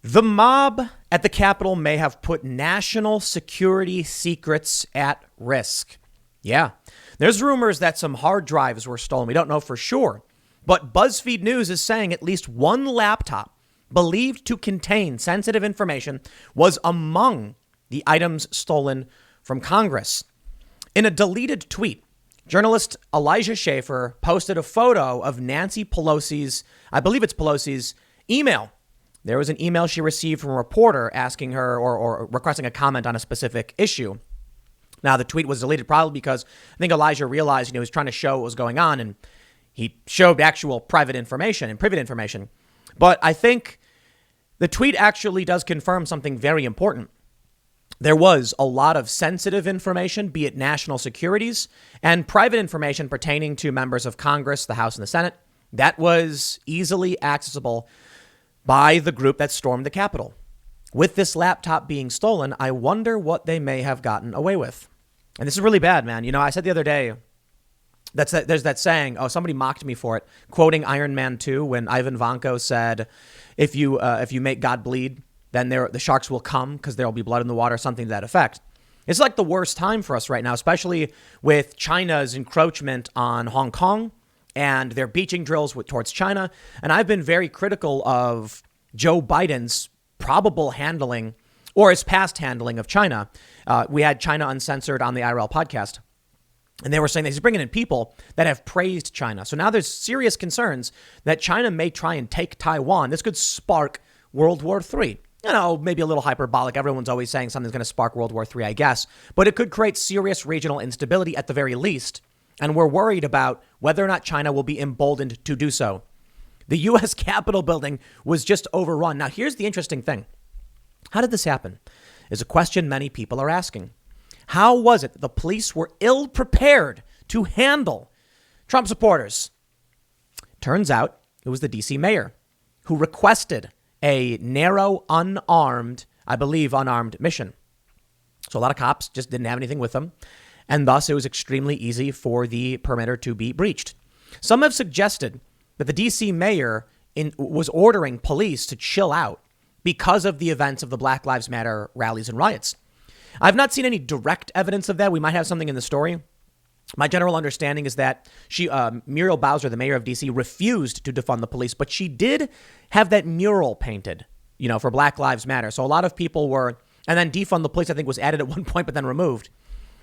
The mob at the Capitol may have put national security secrets at risk. Yeah, there's rumors that some hard drives were stolen. We don't know for sure, but BuzzFeed News is saying at least one laptop believed to contain sensitive information was among the items stolen from Congress. In a deleted tweet, journalist Elijah Schaffer posted a photo of Nancy Pelosi's, I believe it's Pelosi's, email. There was an email she received from a reporter asking her or requesting a comment on a specific issue. Now, the tweet was deleted probably because I think Elijah realized, he was trying to show what was going on, and he showed actual private information and private information. But I think the tweet actually does confirm something very important. There was a lot of sensitive information, be it national securities and private information pertaining to members of Congress, the House and the Senate, that was easily accessible by the group that stormed the Capitol. With this laptop being stolen, I wonder what they may have gotten away with. And this is really bad, man. I said the other day, there's that saying, somebody mocked me for it, quoting Iron Man 2 when Ivan Vanko said, if you make God bleed, then the sharks will come because there will be blood in the water, something to that effect. It's like the worst time for us right now, especially with China's encroachment on Hong Kong and their beaching drills towards China. And I've been very critical of Joe Biden's probable handling or his past handling of China. We had China Uncensored on the IRL podcast, and they were saying that he's bringing in people that have praised China. So now there's serious concerns that China may try and take Taiwan. This could spark World War III. Maybe a little hyperbolic. Everyone's always saying something's going to spark World War III, I guess. But it could create serious regional instability at the very least. And we're worried about whether or not China will be emboldened to do so. The U.S. Capitol building was just overrun. Now, here's the interesting thing. How did this happen? Is a question many people are asking. How was it that the police were ill prepared to handle Trump supporters? Turns out it was the D.C. mayor who requested a narrow, unarmed mission. So a lot of cops just didn't have anything with them. And thus, it was extremely easy for the perimeter to be breached. Some have suggested that the D.C. mayor was ordering police to chill out because of the events of the Black Lives Matter rallies and riots. I've not seen any direct evidence of that. We might have something in the story. My general understanding is that Muriel Bowser, the mayor of D.C., refused to defund the police, but she did have that mural painted, for Black Lives Matter. So a lot of people were, and then defund the police, I think, was added at one point, but then removed.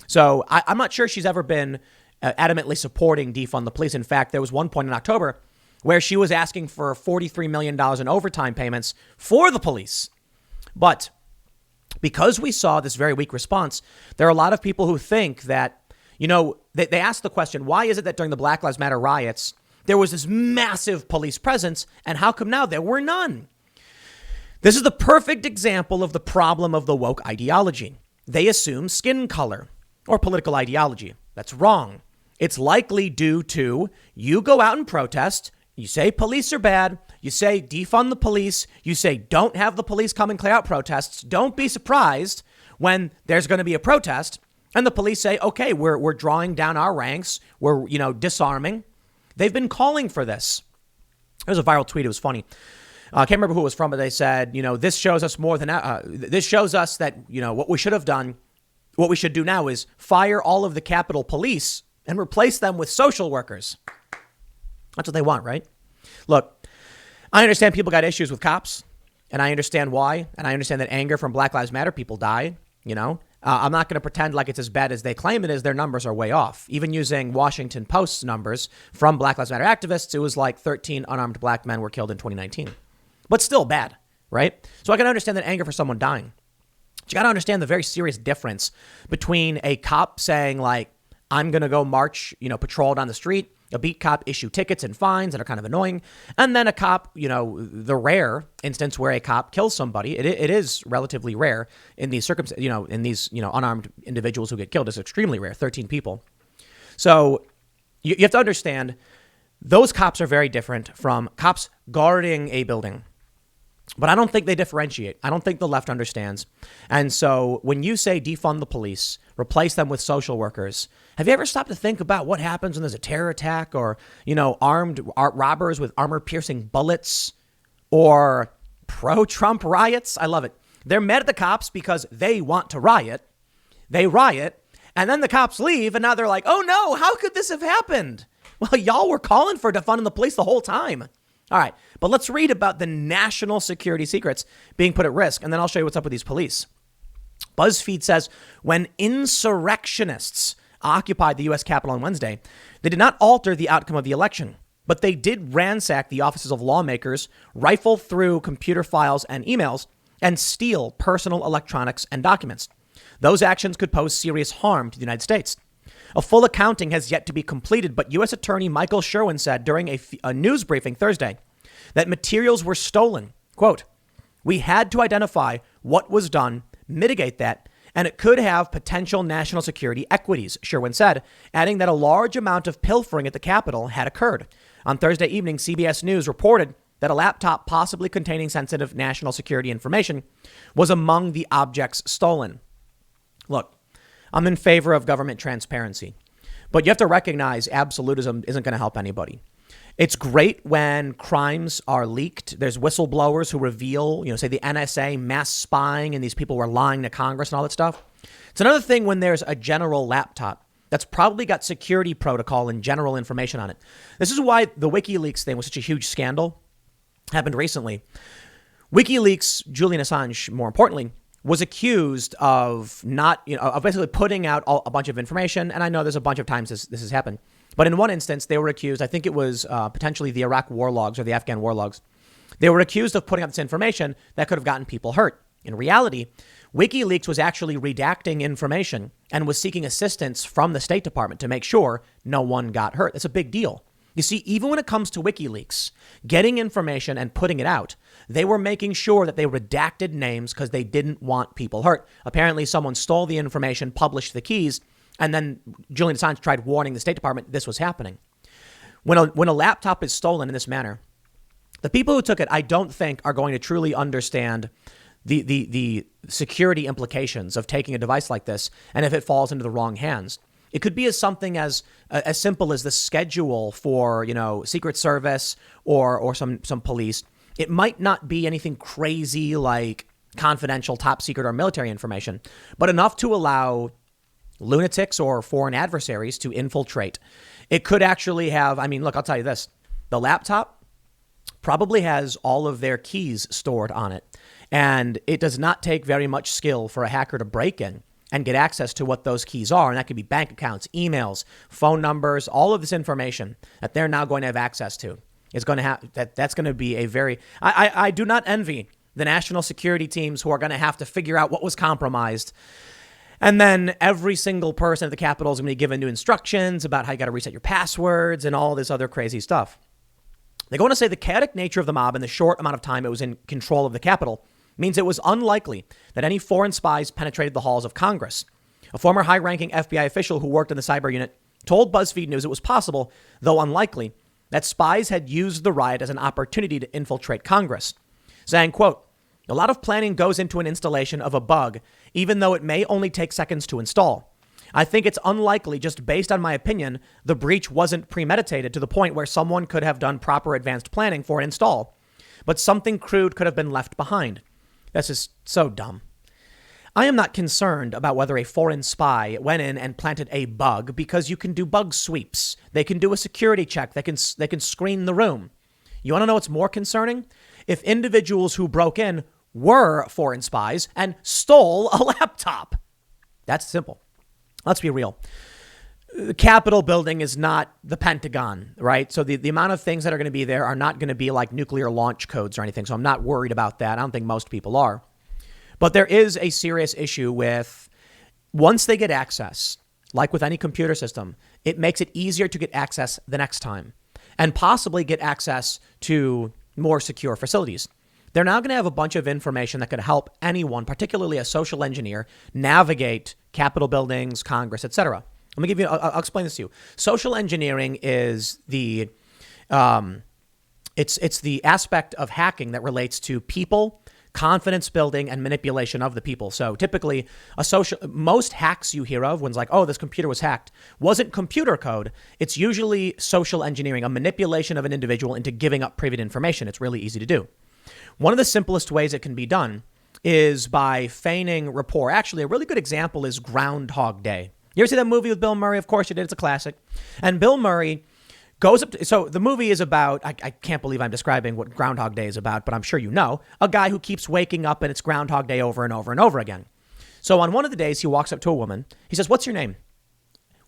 So I'm not sure she's ever been adamantly supporting defund the police. In fact, there was one point in October where she was asking for $43 million in overtime payments for the police. But because we saw this very weak response, there are a lot of people who think that, they asked the question, why is it that during the Black Lives Matter riots, there was this massive police presence, and how come now there were none? This is the perfect example of the problem of the woke ideology. They assume skin color or political ideology. That's wrong. It's likely due to you go out and protest. You say police are bad. You say defund the police. You say don't have the police come and clear out protests. Don't be surprised when there's going to be a protest and the police say, OK, we're drawing down our ranks. We're, disarming. They've been calling for this. There was a viral tweet. It was funny. I can't remember who it was from, but they said, this shows us more than this shows us that, what we should have done. What we should do now is fire all of the Capitol Police and replace them with social workers. That's what they want, right? Look, I understand people got issues with cops, and I understand why. And I understand that anger from Black Lives Matter people died, I'm not going to pretend like it's as bad as they claim it is. Their numbers are way off. Even using Washington Post's numbers from Black Lives Matter activists, it was like 13 unarmed black men were killed in 2019. But still bad, right? So I can understand that anger for someone dying. But you got to understand the very serious difference between a cop saying, like, I'm going to go march, patrol down the street, a beat cop issue tickets and fines that are kind of annoying, and then a cop, the rare instance where a cop kills somebody. It is relatively rare in these circumstances, unarmed individuals who get killed. It's extremely rare, 13 people. So you have to understand those cops are very different from cops guarding a building. But I don't think they differentiate. I don't think the left understands. And so when you say defund the police, replace them with social workers, have you ever stopped to think about what happens when there's a terror attack or, armed robbers with armor piercing bullets or pro-Trump riots. I love it. They're mad at the cops because they want to riot. They riot, and then the cops leave, and now they're like, oh no, how could this have happened? Well, y'all were calling for defunding the police the whole time. All right, but let's read about the national security secrets being put at risk, and then I'll show you what's up with these police. BuzzFeed says when insurrectionists occupied the U.S. Capitol on Wednesday, they did not alter the outcome of the election, but they did ransack the offices of lawmakers, rifle through computer files and emails, and steal personal electronics and documents. Those actions could pose serious harm to the United States. A full accounting has yet to be completed, but U.S. Attorney Michael Sherwin said during a news briefing Thursday that materials were stolen. Quote, we had to identify what was done, mitigate that, and it could have potential national security equities, Sherwin said, adding that a large amount of pilfering at the Capitol had occurred. On Thursday evening, CBS News reported that a laptop possibly containing sensitive national security information was among the objects stolen. Look, I'm in favor of government transparency, but you have to recognize absolutism isn't going to help anybody. It's great when crimes are leaked. There's whistleblowers who reveal, say the NSA mass spying and these people were lying to Congress and all that stuff. It's another thing when there's a general laptop that's probably got security protocol and general information on it. This is why the WikiLeaks thing was such a huge scandal. Happened recently. WikiLeaks, Julian Assange, more importantly, was accused of of basically putting out a bunch of information. And I know there's a bunch of times this has happened. But in one instance, they were accused, I think it was potentially the Iraq war logs or the Afghan war logs. They were accused of putting out this information that could have gotten people hurt. In reality, WikiLeaks was actually redacting information and was seeking assistance from the State Department to make sure no one got hurt. That's a big deal. You see, even when it comes to WikiLeaks, getting information and putting it out, they were making sure that they redacted names because they didn't want people hurt. Apparently, someone stole the information, published the keys, and then Julian Assange tried warning the State Department this was happening. When a laptop is stolen in this manner, the people who took it, I don't think, are going to truly understand the security implications of taking a device like this, and if it falls into the wrong hands. It could be as something as simple as the schedule for, Secret Service or some police. It might not be anything crazy like confidential, top secret or military information, but enough to allow lunatics or foreign adversaries to infiltrate. It could actually have, look, I'll tell you this. The laptop probably has all of their keys stored on it. And it does not take very much skill for a hacker to break in and get access to what those keys are. And that could be bank accounts, emails, phone numbers, all of this information that they're now going to have access to. Is going to have that's going to be a very I do not envy the national security teams who are going to have to figure out what was compromised. And then every single person at the Capitol is going to be given new instructions about how you got to reset your passwords and all this other crazy stuff. They're going to say the chaotic nature of the mob and the short amount of time it was in control of the Capitol means it was unlikely that any foreign spies penetrated the halls of Congress. A former high-ranking FBI official who worked in the cyber unit told BuzzFeed News it was possible, though unlikely, that spies had used the riot as an opportunity to infiltrate Congress, saying, quote, a lot of planning goes into an installation of a bug, even though it may only take seconds to install. I think it's unlikely, just based on my opinion, the breach wasn't premeditated to the point where someone could have done proper advanced planning for an install, but something crude could have been left behind. This is so dumb. I am not concerned about whether a foreign spy went in and planted a bug because you can do bug sweeps. They can do a security check. They can screen the room. You want to know what's more concerning? If individuals who broke in were foreign spies and stole a laptop. That's simple. Let's be real. The Capitol building is not the Pentagon, right? So the amount of things that are going to be there are not going to be like nuclear launch codes or anything. So I'm not worried about that. I don't think most people are. But there is a serious issue with once they get access, like with any computer system, it makes it easier to get access the next time and possibly get access to more secure facilities. They're now going to have a bunch of information that could help anyone, particularly a social engineer, navigate Capitol buildings, Congress, etc. Let me give you, I'll explain this to you. Social engineering is the, it's the aspect of hacking that relates to people, confidence building, and manipulation of the people. So typically most hacks you hear of, when it's like, oh, this computer was hacked, wasn't computer code. It's usually social engineering, a manipulation of an individual into giving up private information. It's really easy to do. One of the simplest ways it can be done is by feigning rapport. Actually, a really good example is Groundhog Day. You ever see that movie with Bill Murray? Of course you did. It's a classic. And Bill Murray goes up to, so the movie is about, I can't believe I'm describing what Groundhog Day is about, but I'm sure you know, a guy who keeps waking up and it's Groundhog Day over and over and over again. So on one of the days, he walks up to a woman. He says, "What's your name?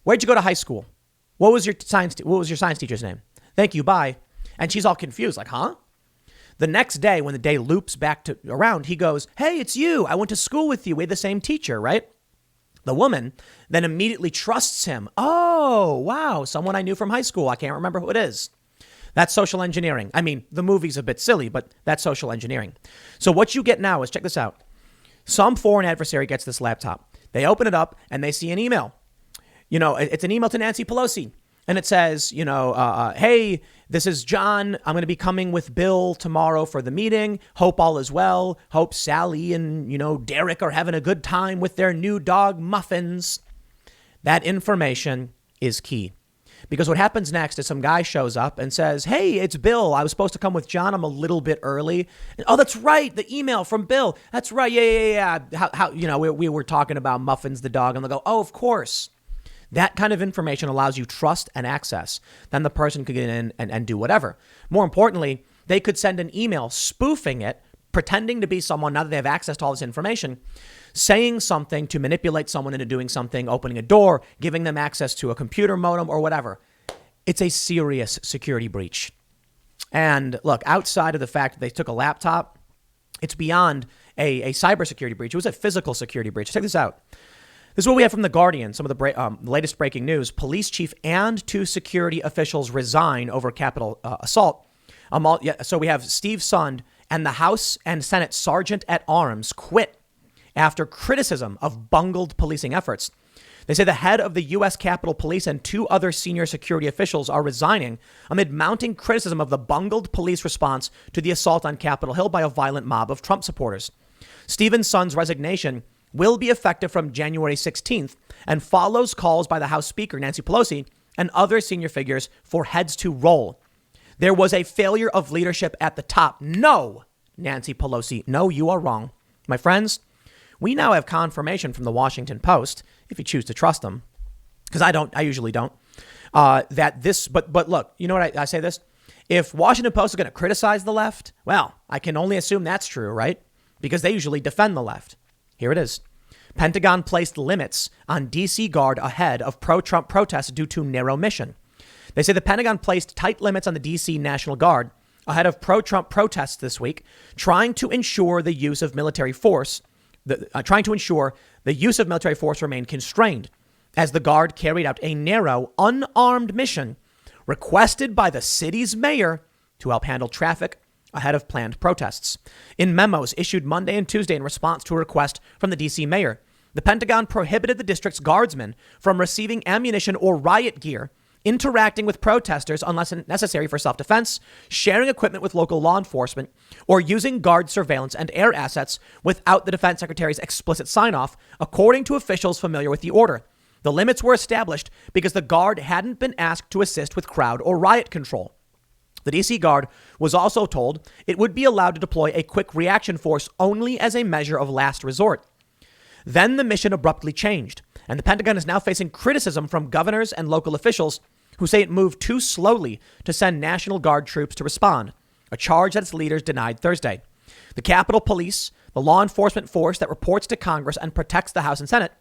Where'd you go to high school? What was your science teacher's name? Thank you, bye." And she's all confused, like, huh? The next day, when the day loops back to around, he goes, "Hey, it's you. I went to school with you. We had the same teacher, right?" The woman then immediately trusts him. "Oh, wow, someone I knew from high school. I can't remember who it is." That's social engineering. I mean, the movie's a bit silly, but that's social engineering. So what you get now is, check this out. Some foreign adversary gets this laptop. They open it up and they see an email. You know, it's an email to Nancy Pelosi. And it says, "Hey, this is John. I'm going to be coming with Bill tomorrow for the meeting. Hope all is well. Hope Sally and, Derek are having a good time with their new dog Muffins." That information is key. Because what happens next is some guy shows up and says, "Hey, it's Bill. I was supposed to come with John. I'm a little bit early." And, "Oh, that's right. The email from Bill. That's right. Yeah. How we were talking about Muffins, the dog." And they'll go, "Oh, of course." That kind of information allows you trust and access. Then the person could get in and do whatever. More importantly, they could send an email spoofing it, pretending to be someone now that they have access to all this information, saying something to manipulate someone into doing something, opening a door, giving them access to a computer modem or whatever. It's a serious security breach. And look, outside of the fact that they took a laptop, it's beyond a cybersecurity breach. It was a physical security breach. Check this out. This is what we have from The Guardian, some of the latest breaking news. Police chief and 2 security officials resign over Capitol assault. So we have Steve Sund and the House and Senate Sergeant at Arms quit after criticism of bungled policing efforts. They say the head of the U.S. Capitol Police and 2 other senior security officials are resigning amid mounting criticism of the bungled police response to the assault on Capitol Hill by a violent mob of Trump supporters. Stephen Sund's resignation will be effective from January 16th and follows calls by the House Speaker, Nancy Pelosi, and other senior figures for heads to roll. "There was a failure of leadership at the top." No, Nancy Pelosi, no, you are wrong. My friends, we now have confirmation from the Washington Post, if you choose to trust them, because I usually don't, that this, but look, you know what I say this? If Washington Post is going to criticize the left, well, I can only assume that's true, right? Because they usually defend the left. Here it is. Pentagon placed limits on D.C. Guard ahead of pro-Trump protests due to narrow mission. They say the Pentagon placed tight limits on the D.C. National Guard ahead of pro-Trump protests this week, trying to ensure the use of military force remained constrained as the Guard carried out a narrow, unarmed mission requested by the city's mayor to help handle traffic ahead of planned protests. In memos issued Monday and Tuesday in response to a request from the D.C. mayor, the Pentagon prohibited the district's guardsmen from receiving ammunition or riot gear, interacting with protesters unless necessary for self-defense, sharing equipment with local law enforcement, or using guard surveillance and air assets without the defense secretary's explicit sign-off, according to officials familiar with the order. The limits were established because the Guard hadn't been asked to assist with crowd or riot control. The D.C. Guard was also told it would be allowed to deploy a quick reaction force only as a measure of last resort. Then the mission abruptly changed, and the Pentagon is now facing criticism from governors and local officials who say it moved too slowly to send National Guard troops to respond, a charge that its leaders denied Thursday. The Capitol Police, the law enforcement force that reports to Congress and protects the House and Senate,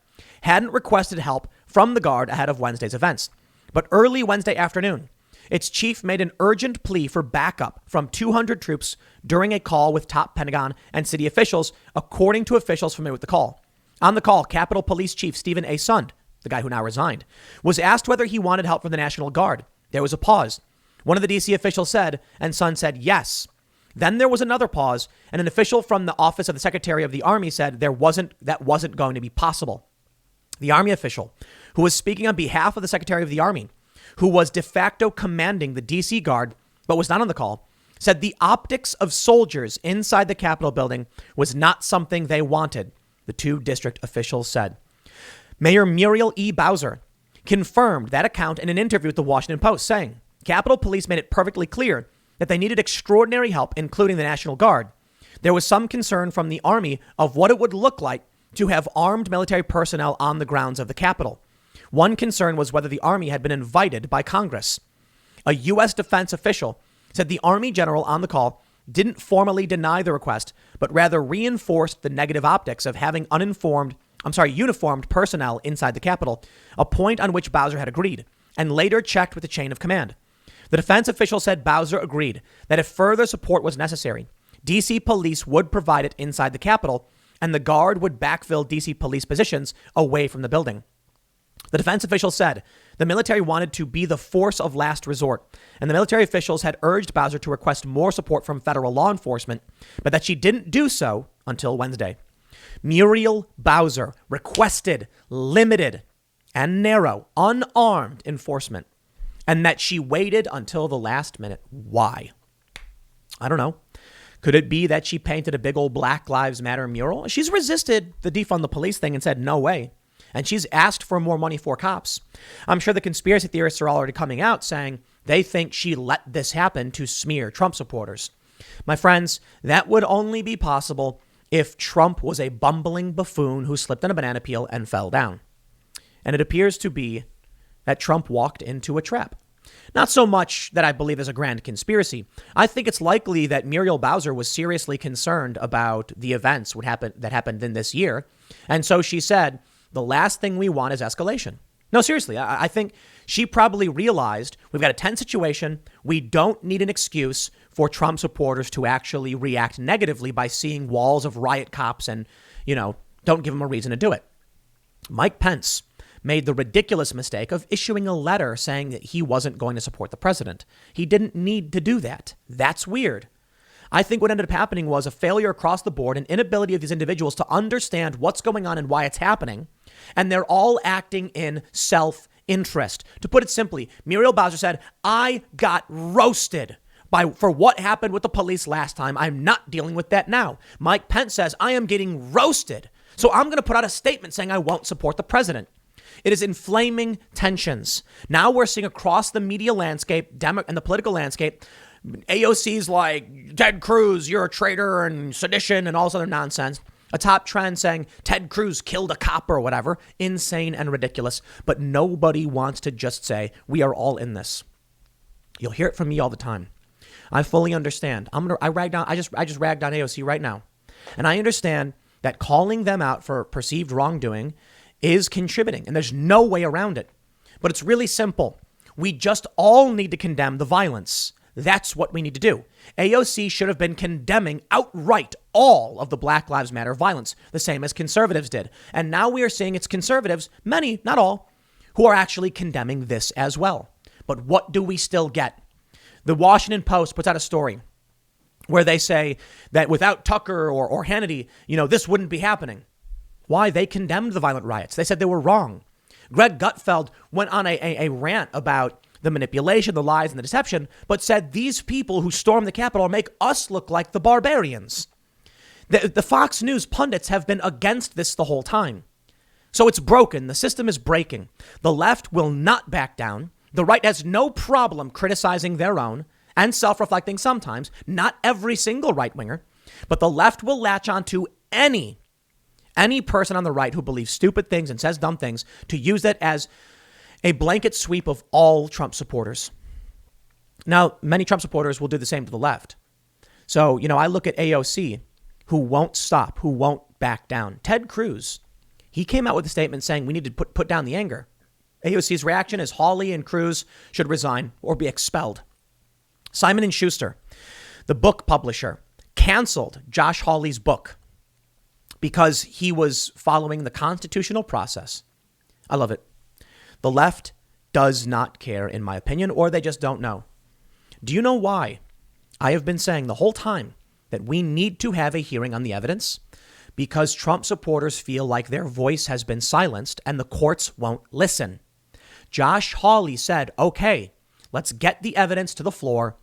hadn't requested help from the Guard ahead of Wednesday's events. But early Wednesday afternoon, its chief made an urgent plea for backup from 200 troops during a call with top Pentagon and city officials, according to officials familiar with the call. On the call, Capitol Police Chief Stephen A. Sund, the guy who now resigned, was asked whether he wanted help from the National Guard. There was a pause. One of the D.C. officials said, and Sund said yes. Then there was another pause, and an official from the office of the Secretary of the Army said that wasn't going to be possible. The Army official, who was speaking on behalf of the Secretary of the Army, who was de facto commanding the D.C. Guard, but was not on the call, said the optics of soldiers inside the Capitol building was not something they wanted, the 2 district officials said. Mayor Muriel E. Bowser confirmed that account in an interview with the Washington Post, saying Capitol Police made it perfectly clear that they needed extraordinary help, including the National Guard. There was some concern from the Army of what it would look like to have armed military personnel on the grounds of the Capitol. One concern was whether the Army had been invited by Congress. A U.S. defense official said the Army general on the call didn't formally deny the request, but rather reinforced the negative optics of having uniformed personnel inside the Capitol, a point on which Bowser had agreed, and later checked with the chain of command. The defense official said Bowser agreed that if further support was necessary, D.C. police would provide it inside the Capitol, and the Guard would backfill D.C. police positions away from the building. The defense official said the military wanted to be the force of last resort, and the military officials had urged Bowser to request more support from federal law enforcement, but that she didn't do so until Wednesday. Muriel Bowser requested limited and narrow, unarmed enforcement, and that she waited until the last minute. Why? I don't know. Could it be that she painted a big old Black Lives Matter mural? She's resisted the defund the police thing and said, no way. And she's asked for more money for cops. I'm sure the conspiracy theorists are already coming out saying they think she let this happen to smear Trump supporters. My friends, that would only be possible if Trump was a bumbling buffoon who slipped on a banana peel and fell down. And it appears to be that Trump walked into a trap. Not so much that I believe is a grand conspiracy. I think it's likely that Muriel Bowser was seriously concerned about the events that happened in this year. And so she said, the last thing we want is escalation. No, seriously, I think she probably realized we've got a tense situation. We don't need an excuse for Trump supporters to actually react negatively by seeing walls of riot cops and, don't give them a reason to do it. Mike Pence made the ridiculous mistake of issuing a letter saying that he wasn't going to support the president. He didn't need to do that. That's weird. I think what ended up happening was a failure across the board, an inability of these individuals to understand what's going on and why it's happening. And they're all acting in self-interest. To put it simply, Muriel Bowser said, I got roasted for what happened with the police last time. I'm not dealing with that now. Mike Pence says, I am getting roasted. So I'm going to put out a statement saying I won't support the president. It is inflaming tensions. Now we're seeing across the media landscape and the political landscape, AOC's like, Ted Cruz, you're a traitor and sedition and all this other nonsense. A top trend saying Ted Cruz killed a cop or whatever. Insane and ridiculous. But nobody wants to just say, we are all in this. You'll hear it from me all the time. I fully understand. I just ragged on AOC right now. And I understand that calling them out for perceived wrongdoing is contributing, and there's no way around it. But it's really simple. We just all need to condemn the violence. That's what we need to do. AOC should have been condemning outright all of the Black Lives Matter violence, the same as conservatives did. And now we are seeing it's conservatives, many, not all, who are actually condemning this as well. But what do we still get? The Washington Post puts out a story where they say that without Tucker or Hannity, this wouldn't be happening. Why? They condemned the violent riots. They said they were wrong. Greg Gutfeld went on a rant about the manipulation, the lies, and the deception, but said these people who stormed the Capitol make us look like the barbarians. The Fox News pundits have been against this the whole time. So it's broken. The system is breaking. The left will not back down. The right has no problem criticizing their own and self-reflecting sometimes, not every single right-winger, but the left will latch on to any person on the right who believes stupid things and says dumb things to use that as a blanket sweep of all Trump supporters. Now, many Trump supporters will do the same to the left. So, I look at AOC, who won't stop, who won't back down. Ted Cruz, he came out with a statement saying we need to put down the anger. AOC's reaction is Hawley and Cruz should resign or be expelled. Simon & Schuster, the book publisher, canceled Josh Hawley's book because he was following the constitutional process. I love it. The left does not care, in my opinion, or they just don't know. Do you know why I have been saying the whole time that we need to have a hearing on the evidence? Because Trump supporters feel like their voice has been silenced and the courts won't listen. Josh Hawley said, okay, let's get the evidence to the floor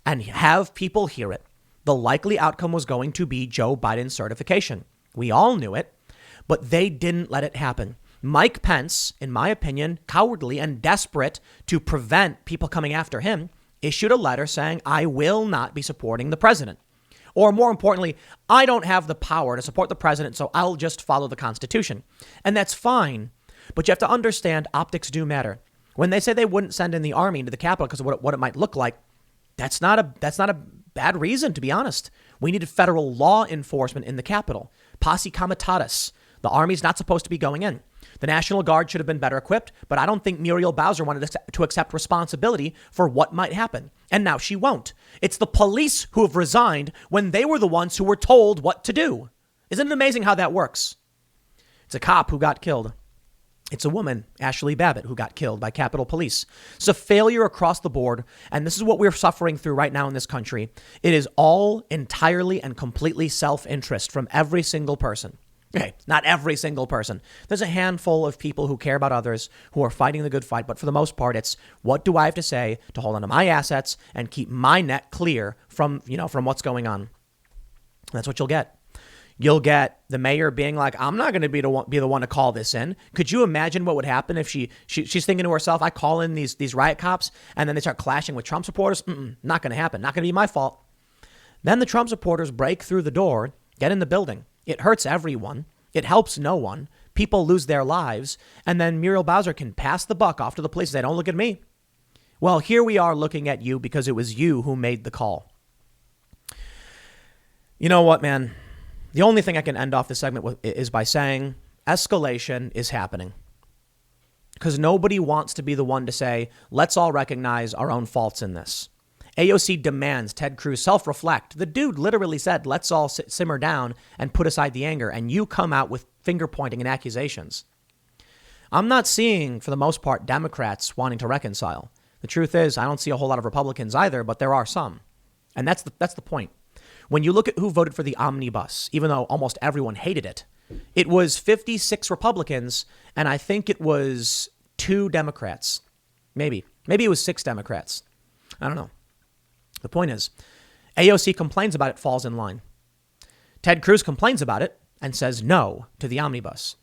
and have people hear it. The likely outcome was going to be Joe Biden's certification. We all knew it, but they didn't let it happen. Mike Pence, in my opinion, cowardly and desperate to prevent people coming after him, issued a letter saying, I will not be supporting the president. Or more importantly, I don't have the power to support the president, so I'll just follow the Constitution. And that's fine. But you have to understand optics do matter. When they say they wouldn't send in the army into the Capitol because of what it might look like, that's not a bad reason, to be honest. We needed federal law enforcement in the Capitol. Posse comitatus. The army's not supposed to be going in. The National Guard should have been better equipped, but I don't think Muriel Bowser wanted to accept responsibility for what might happen. And now she won't. It's the police who have resigned when they were the ones who were told what to do. Isn't it amazing how that works? It's a cop who got killed. It's a woman, Ashley Babbitt, who got killed by Capitol Police. It's a failure across the board, and this is what we're suffering through right now in this country. It is all entirely and completely self-interest from every single person. Okay, not every single person. There's a handful of people who care about others, who are fighting the good fight, but for the most part, it's what do I have to say to hold on to my assets and keep my neck clear from what's going on. That's what you'll get. You'll get the mayor being like, I'm not going to be the one to call this in. Could you imagine what would happen if she's thinking to herself, I call in these riot cops and then they start clashing with Trump supporters? Not going to happen. Not going to be my fault. Then the Trump supporters break through the door, get in the building. It hurts everyone. It helps no one. People lose their lives. And then Muriel Bowser can pass the buck off to the police and say, don't look at me. Well, here we are looking at you because it was you who made the call. You know what, man? The only thing I can end off this segment with is by saying escalation is happening. Because nobody wants to be the one to say, let's all recognize our own faults in this. AOC demands Ted Cruz self-reflect. The dude literally said, let's all simmer down and put aside the anger. And you come out with finger pointing and accusations. I'm not seeing, for the most part, Democrats wanting to reconcile. The truth is, I don't see a whole lot of Republicans either, but there are some. And that's the point. When you look at who voted for the omnibus, even though almost everyone hated it, it was 56 Republicans, and I think it was 2 Democrats. Maybe it was 6 Democrats. I don't know. The point is, AOC complains about it, falls in line. Ted Cruz complains about it and says no to the omnibus.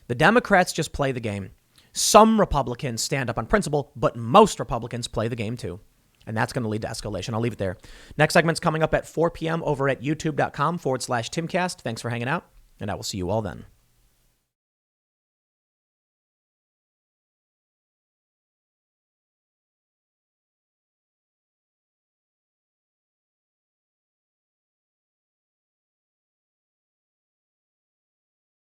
The Democrats just play the game. Some Republicans stand up on principle, but most Republicans play the game too. And that's going to lead to escalation. I'll leave it there. Next segment's coming up at 4 p.m. over at youtube.com/Timcast. Thanks for hanging out, and I will see you all then.